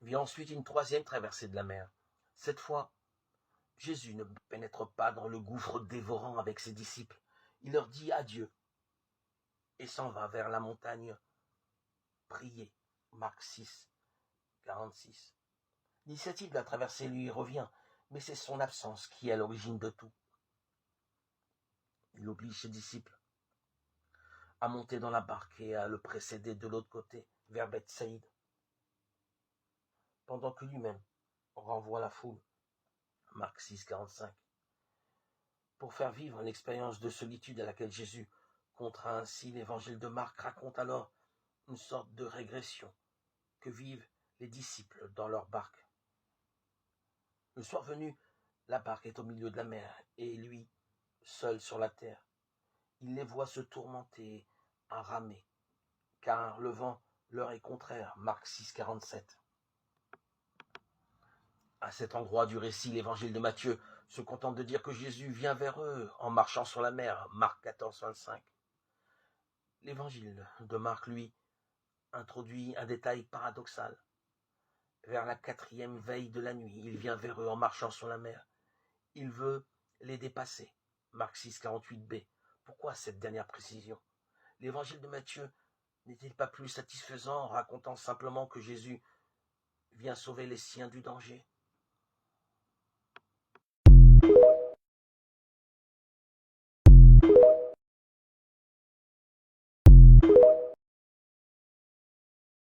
Vient ensuite une troisième traversée de la mer. Cette fois, Jésus ne pénètre pas dans le gouffre dévorant avec ses disciples. Il leur dit adieu et s'en va vers la montagne prier. Marc 6, 46. L'initiative de la traversée lui revient, mais c'est son absence qui est à l'origine de tout. Il oblige ses disciples à monter dans la barque et à le précéder de l'autre côté, vers Bethsaïde, pendant que lui-même renvoie la foule. Marc 6, 45. Pour faire vivre une expérience de solitude à laquelle Jésus contraint ainsi, l'évangile de Marc raconte alors une sorte de régression que vivent les disciples dans leur barque. Le soir venu, la barque est au milieu de la mer, et lui, seul sur la terre. Il les voit se tourmenter à ramer, car le vent leur est contraire. Marc 6, 47. À cet endroit du récit, l'évangile de Matthieu se contente de dire que Jésus vient vers eux en marchant sur la mer. Marc 14, 25. L'évangile de Marc, lui, introduit un détail paradoxal. Vers la 4e veille de la nuit, il vient vers eux en marchant sur la mer. Il veut les dépasser. Marc 6, 48b. Pourquoi cette dernière précision? L'évangile de Matthieu n'est-il pas plus satisfaisant en racontant simplement que Jésus vient sauver les siens du danger?